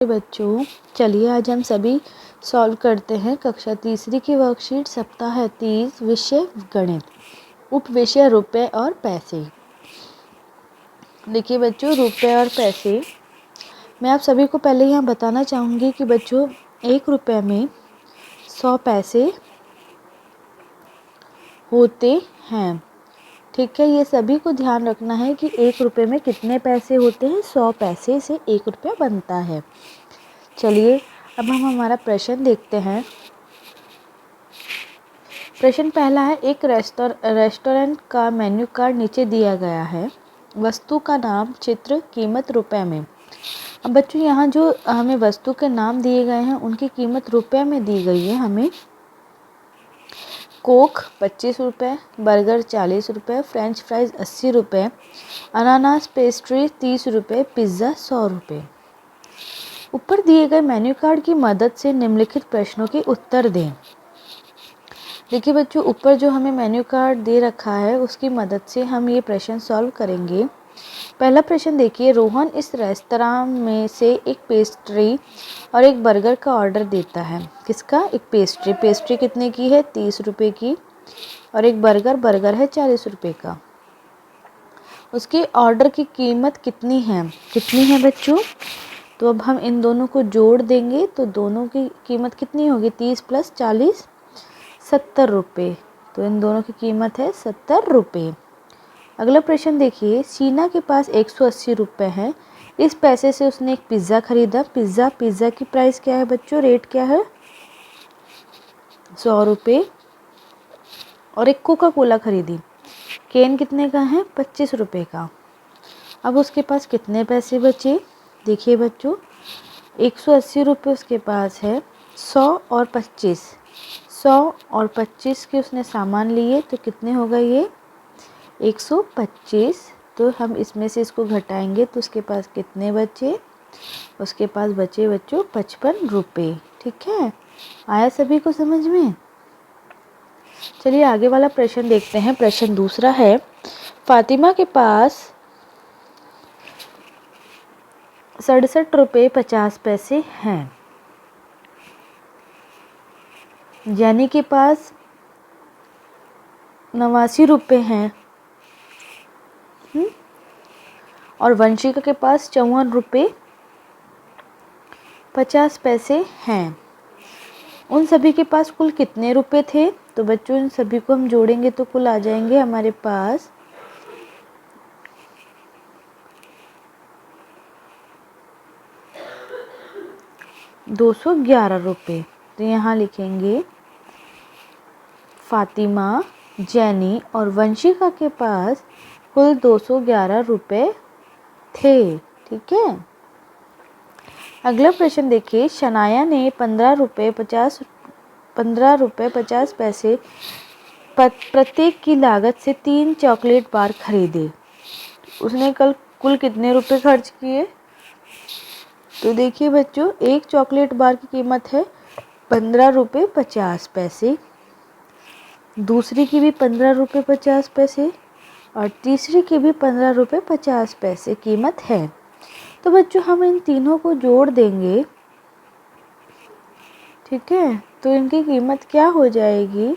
बच्चों, चलिए आज हम सभी सॉल्व करते हैं कक्षा तीसरी की वर्कशीट सप्ताह 30 विषय गणित, उप विषय रुपए और पैसे। देखिए बच्चों, रुपए और पैसे मैं आप सभी को पहले यहाँ बताना चाहूँगी कि बच्चों 1 रुपये में 100 पैसे होते हैं। ठीक है, ये सभी को ध्यान रखना है कि 1 रुपये में कितने पैसे होते हैं। 100 पैसे से 1 रुपया बनता है। चलिए अब हम हमारा प्रश्न देखते हैं। प्रश्न पहला है, एक रेस्टोरेंट का मेन्यू कार्ड नीचे दिया गया है। वस्तु का नाम, चित्र, कीमत रुपए में। अब बच्चों यहाँ जो हमें वस्तु के नाम दिए गए हैं उनकी कीमत रुपए में दी गई है हमें। कोक 25 रुपये, बर्गर 40 रुपये, फ्रेंच फ्राइज 80 रुपये, अनानास पेस्ट्री 30 रुपये, पिज़्ज़ा 100 रुपये। ऊपर दिए गए मेन्यू कार्ड की मदद से निम्नलिखित प्रश्नों के उत्तर दें। देखिए बच्चों, ऊपर जो हमें मेन्यू कार्ड दे रखा है उसकी मदद से हम ये प्रश्न सॉल्व करेंगे। पहला प्रश्न देखिए, रोहन इस रेस्तरां में से एक पेस्ट्री और एक बर्गर का ऑर्डर देता है। किसका? एक पेस्ट्री कितने की है? 30 रुपये की। और एक बर्गर है 40 रुपये का। उसके ऑर्डर की कीमत कितनी है बच्चों? तो अब हम इन दोनों को जोड़ देंगे तो दोनों की कीमत कितनी होगी? 30 + 40 70 रुपये। तो इन दोनों की कीमत है 70 रुपये। अगला प्रश्न देखिए, शीना के पास 180 रुपये हैं। इस पैसे से उसने एक पिज़्ज़ा खरीदा। पिज़्ज़ा की प्राइस क्या है बच्चों? रेट क्या है? 100 रुपये। और एक कोका कोला खरीदी। केन कितने का है? 25 रुपये का। अब उसके पास कितने पैसे बचे? देखिए बच्चों, 180 रुपये उसके पास है। 100 और 25 के उसने सामान लिए तो कितने हो गए ये? 125। तो हम इसमें से इसको घटाएंगे तो उसके पास कितने बचे? उसके पास बचे बच्चों 55 रुपये। ठीक है, आया सभी को समझ में? चलिए आगे वाला प्रश्न देखते हैं। प्रश्न दूसरा है, फातिमा के पास 67 रुपये 50 पैसे हैं। यानी के पास 89 रुपये हैं। और वंशिका के पास 54 रुपये 50 पैसे हैं। उन सभी के पास कुल कितने रुपए थे? तो बच्चों इन सभी को हम जोड़ेंगे तो कुल आ जाएंगे हमारे पास 211 रुपये। तो यहाँ लिखेंगे फातिमा, जैनी और वंशिका के पास कुल 211 रुपये थे। ठीक है, अगला प्रश्न देखिए, शनाया ने 15 रुपये 50 पैसे प्रत्येक की लागत से 3 चॉकलेट बार खरीदे। उसने कुल कितने रुपए खर्च किए? तो देखिए बच्चों, एक चॉकलेट बार की कीमत है 15 रुपये 50 पैसे, दूसरी की भी 15 रुपये 50 पैसे और तीसरी की भी 15 रुपये 50 पैसे कीमत है। तो बच्चों हम इन तीनों को जोड़ देंगे। ठीक है, तो इनकी कीमत क्या हो जाएगी?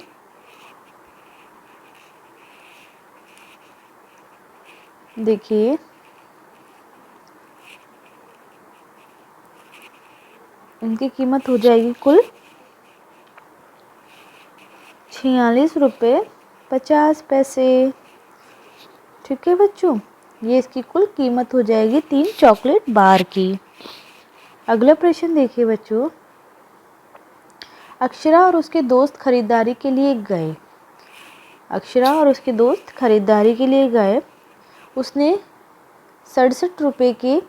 देखिए इनकी कीमत हो जाएगी कुल 46 रुपये 50 पैसे। ठीक है बच्चों, ये इसकी कुल कीमत हो जाएगी 3 चॉकलेट बार की। अगला प्रश्न देखिए बच्चों, अक्षरा और उसके दोस्त खरीदारी के लिए गए। उसने 67 रुपये की,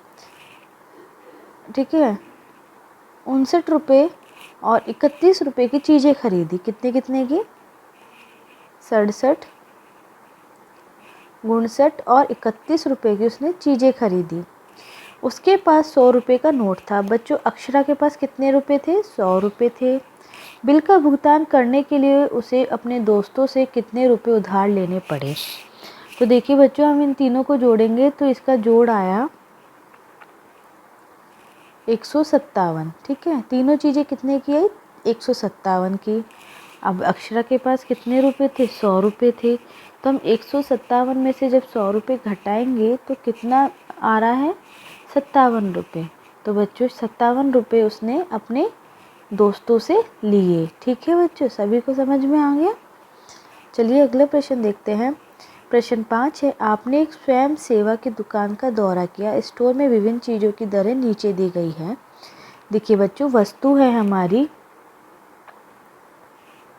ठीक है, 59 रुपये और 31 रुपये की चीज़ें खरीदी। कितने की? 67, 59 और 31 रुपये की उसने चीज़ें खरीदी। उसके पास 100 रुपये का नोट था। बच्चों अक्षरा के पास कितने रुपये थे? 100 रुपये थे। बिल का भुगतान करने के लिए उसे अपने दोस्तों से कितने रुपये उधार लेने पड़े? तो देखिए बच्चों, हम इन तीनों को जोड़ेंगे तो इसका जोड़ आया 157, ठीक है। तीनों चीज़ें कितने की आई? 157 की। अब अक्षरा के पास कितने रुपए थे? 100 रुपये थे। तो हम 157 में से जब 100 रुपये घटाएंगे तो कितना आ रहा है? 57 रुपये। तो बच्चों 57 रुपये उसने अपने दोस्तों से लिए, ठीक है बच्चों, सभी को समझ में आ गया। चलिए अगला प्रश्न देखते हैं। प्रश्न 5 है, आपने एक स्वयं सेवा की दुकान का दौरा किया। स्टोर में विभिन्न चीज़ों की दरें नीचे दी गई हैं। देखिए बच्चों, वस्तु है हमारी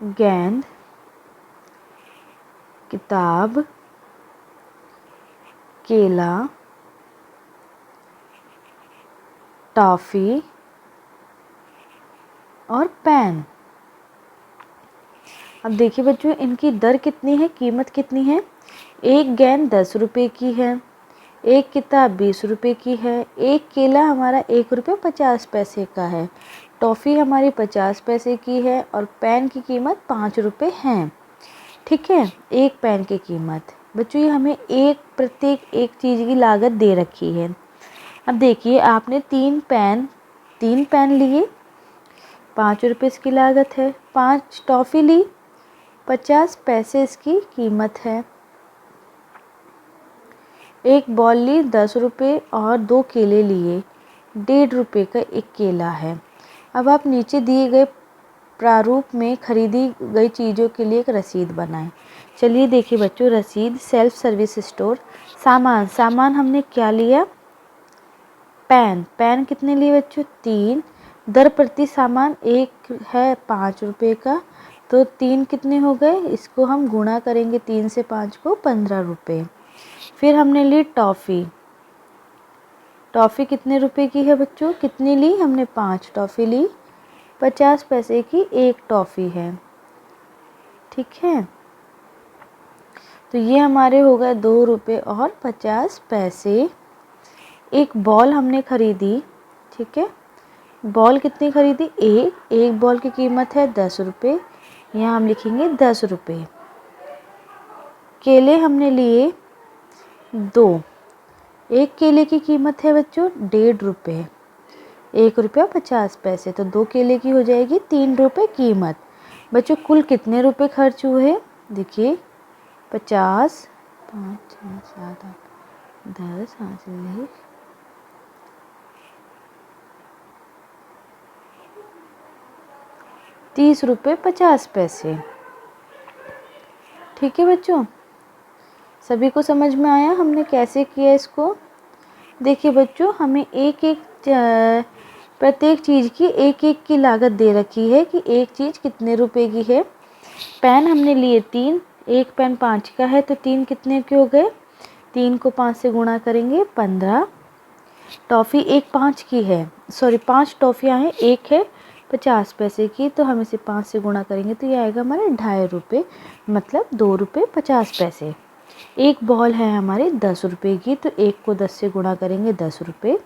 गेंद, किताब, केला, टॉफ़ी और पेन। अब देखिए बच्चों, इनकी दर कितनी है, कीमत कितनी है? एक गेंद 10 रुपये की है, एक किताब 20 रुपये की है, एक केला हमारा 1 रुपये 50 पैसे का है, टॉफ़ी हमारी 50 पैसे की है और पेन की कीमत 5 रुपये है, ठीक है। एक पेन की कीमत। बच्चों ये हमें प्रत्येक एक चीज़ की लागत दे रखी है। अब देखिए, आपने 3 पेन लिए, 5 रुपये इसकी लागत है। 5 टॉफ़ी ली, 50 पैसे इसकी कीमत है। एक बॉल ली 10 रुपये और 2 केले लिए, 1.5 रुपये का एक केला है। अब आप नीचे दिए गए प्रारूप में खरीदी गई चीज़ों के लिए एक रसीद बनाएं। चलिए देखिए बच्चों, रसीद, सेल्फ सर्विस स्टोर, सामान हमने क्या लिया? पेन कितने लिए बच्चों? 3। दर प्रति सामान एक है 5 रुपये का, तो 3 कितने हो गए? इसको हम गुणा करेंगे 3 से 5 को, 15 रुपये। फिर हमने ली टॉफ़ी कितने रुपए की है बच्चों? कितनी ली हमने? 5 टॉफ़ी ली, 50 पैसे की एक टॉफ़ी है, ठीक है। तो ये हमारे हो गए 2 रुपये और 50 पैसे। एक बॉल हमने खरीदी, ठीक है। बॉल कितनी खरीदी? एक बॉल की कीमत है 10 रुपये, यहाँ हम लिखेंगे 10 रुपये। केले हमने लिए 2, एक केले की कीमत है बच्चों 1.5 रुपये, 1 रुपया 50 पैसे, तो 2 केले की हो जाएगी 3 रुपये कीमत। बच्चों कुल कितने रुपए खर्च हुए? देखिए 50, 5, 6, 7, 8, 10, 30 रुपये 50 पैसे, ठीक है बच्चों। सभी को समझ में आया हमने कैसे किया इसको? देखिए बच्चों, हमें प्रत्येक चीज़ की एक की लागत दे रखी है कि एक चीज़ कितने रुपए की है। पेन हमने लिए 3, एक पेन 5 का है, तो 3 कितने के हो गए? 3 को 5 से गुणा करेंगे 15। टॉफ़ी एक 5 की है, 5 टॉफ़ियाँ हैं, एक है 50 पैसे की, तो हम इसे 5 से गुणा करेंगे तो ये आएगा हमारे 2.5 रुपये, मतलब 2 रुपये 50 पैसे। एक बॉल है हमारे 10 रुपये की, तो एक को 10 से गुणा करेंगे 10 रुपये।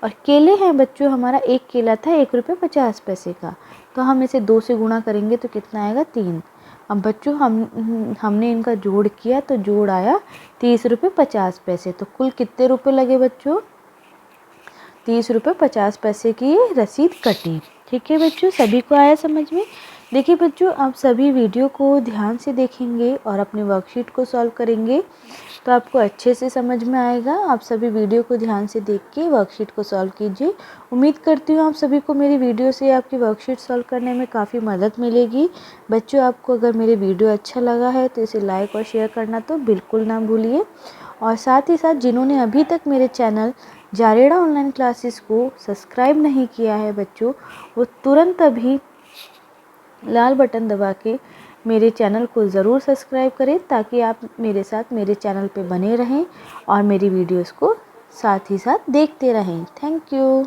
और केले हैं बच्चों, हमारा एक केला था 1 रुपये 50 पैसे का, तो हम इसे 2 से गुणा करेंगे तो कितना आएगा? 3। अब बच्चों हमने इनका जोड़ किया तो जोड़ आया 30 रुपये 50 पैसे। तो कुल कितने रुपए लगे बच्चों? 30 रुपये 50 पैसे की ये रसीद कटी, ठीक है बच्चों। सभी को आया समझ में? देखिए बच्चों, आप सभी वीडियो को ध्यान से देखेंगे और अपने वर्कशीट को सॉल्व करेंगे तो आपको अच्छे से समझ में आएगा। आप सभी वीडियो को ध्यान से देख के वर्कशीट को सॉल्व कीजिए। उम्मीद करती हूँ आप सभी को मेरी वीडियो से आपकी वर्कशीट सॉल्व करने में काफ़ी मदद मिलेगी। बच्चों, आपको अगर मेरे वीडियो अच्छा लगा है तो इसे लाइक और शेयर करना तो बिल्कुल ना भूलिए। और साथ ही साथ जिन्होंने अभी तक मेरे चैनल जारेड़ा ऑनलाइन क्लासेस को सब्सक्राइब नहीं किया है बच्चों, वो तुरंत अभी लाल बटन दबा के मेरे चैनल को ज़रूर सब्सक्राइब करें, ताकि आप मेरे साथ मेरे चैनल पे बने रहें और मेरी वीडियोस को साथ ही साथ देखते रहें। Thank you.